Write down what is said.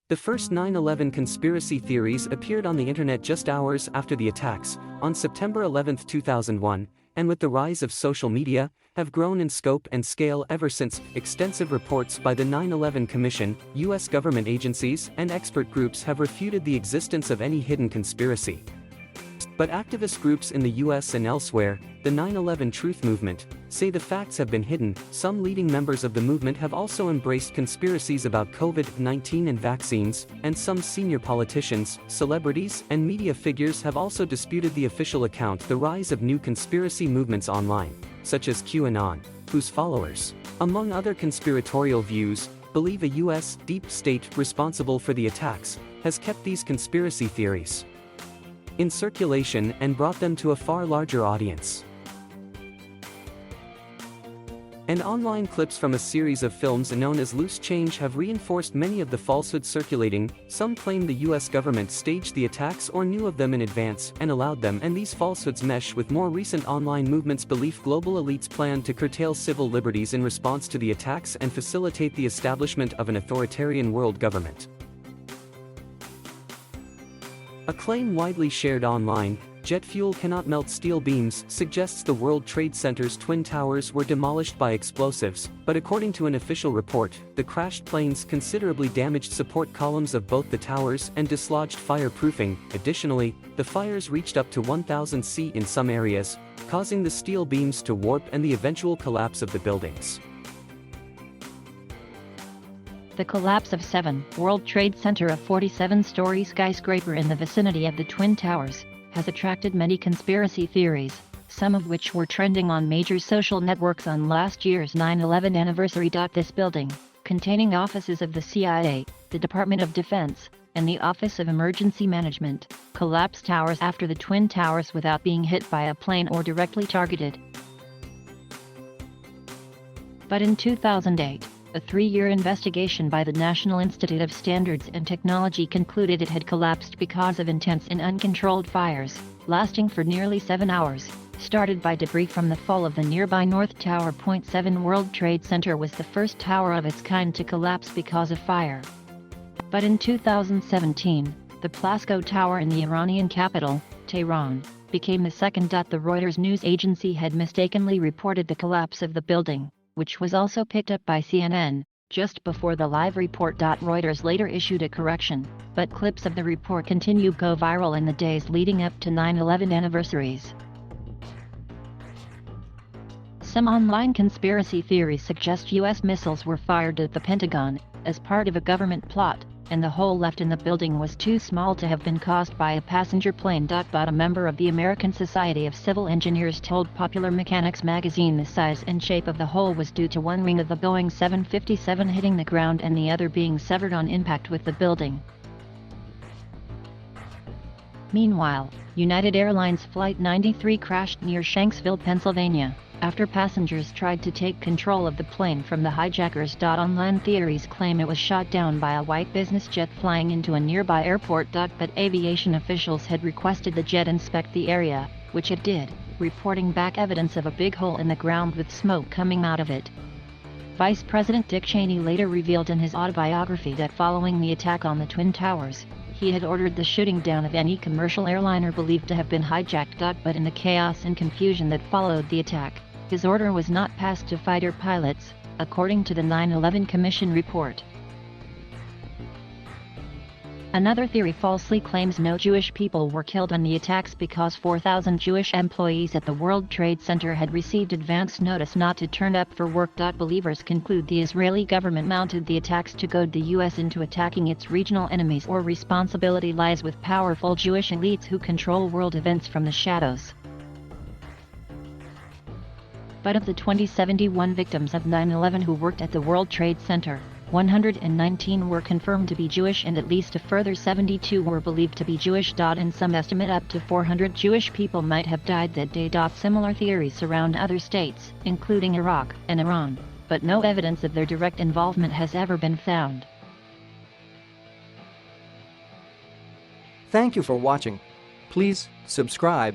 The first 9/11 conspiracy theories appeared on the internet just hours after the attacks, on September 11, 2001, and with the rise of social media, have grown in scope and scale ever since. Extensive reports by the 9/11 Commission, U.S. government agencies, and expert groups have refuted the existence of any hidden conspiracy. But activist groups in the US and elsewhere, the 9/11 Truth Movement, say the facts have been hidden. Some leading members of the movement have also embraced conspiracies about COVID-19 and vaccines, and some senior politicians, celebrities, and media figures have also disputed the official account. The rise of new conspiracy movements online, such as QAnon, whose followers, among other conspiratorial views, believe a US deep state responsible for the attacks, has kept these conspiracy theories in circulation and brought them to a far larger audience. And online clips from a series of films known as Loose Change have reinforced many of the falsehoods circulating. Some claim the US government staged the attacks or knew of them in advance and allowed them, and these falsehoods mesh with more recent online movements' belief global elites plan to curtail civil liberties in response to the attacks and facilitate the establishment of an authoritarian world government. A claim widely shared online, jet fuel cannot melt steel beams, suggests the World Trade Center's twin towers were demolished by explosives, but according to an official report, the crashed planes considerably damaged support columns of both the towers and dislodged fireproofing. Additionally, the fires reached up to 1,000 feet in some areas, causing the steel beams to warp and the eventual collapse of the buildings. The collapse of 7 World Trade Center, a 47-story skyscraper in the vicinity of the Twin Towers, has attracted many conspiracy theories, some of which were trending on major social networks on last year's 9/11 anniversary. This building, containing offices of the CIA, the Department of Defense, and the Office of Emergency Management, collapsed hours after the Twin Towers without being hit by a plane or directly targeted. But in 2008, a 3-year investigation by the National Institute of Standards and Technology concluded it had collapsed because of intense and uncontrolled fires, lasting for nearly 7 hours, started by debris from the fall of the nearby North Tower. 7 World Trade Center was the first tower of its kind to collapse because of fire. But in 2017, the Plasco Tower in the Iranian capital, Tehran, became the second. The Reuters news agency had mistakenly reported the collapse of the building, which was also picked up by CNN, just before the live report. Reuters later issued a correction, but clips of the report continue to go viral in the days leading up to 9/11 anniversaries. Some online conspiracy theories suggest U.S. missiles were fired at the Pentagon as part of a government plot, and the hole left in the building was too small to have been caused by a passenger plane. But a member of the American Society of Civil Engineers told Popular Mechanics magazine the size and shape of the hole was due to one wing of the Boeing 757 hitting the ground and the other being severed on impact with the building. Meanwhile, United Airlines Flight 93 crashed near Shanksville, Pennsylvania, after passengers tried to take control of the plane from the hijackers. Online theories claim it was shot down by a white business jet flying into a nearby airport. But aviation officials had requested the jet inspect the area, which it did, reporting back evidence of a big hole in the ground with smoke coming out of it. Vice President Dick Cheney later revealed in his autobiography that following the attack on the Twin Towers, he had ordered the shooting down of any commercial airliner believed to have been hijacked. But in the chaos and confusion that followed the attack, his order was not passed to fighter pilots, according to the 9/11 Commission report. Another theory falsely claims no Jewish people were killed in the attacks because 4,000 Jewish employees at the World Trade Center had received advance notice not to turn up for work. Believers conclude the Israeli government mounted the attacks to goad the U.S. into attacking its regional enemies, or responsibility lies with powerful Jewish elites who control world events from the shadows. But of the 2071 victims of 9/11 who worked at the World Trade Center, 119 were confirmed to be Jewish and at least a further 72 were believed to be Jewish. And some estimate up to 400 Jewish people might have died that day. Similar theories surround other states, including Iraq and Iran, but no evidence of their direct involvement has ever been found. Thank you for watching. Please subscribe.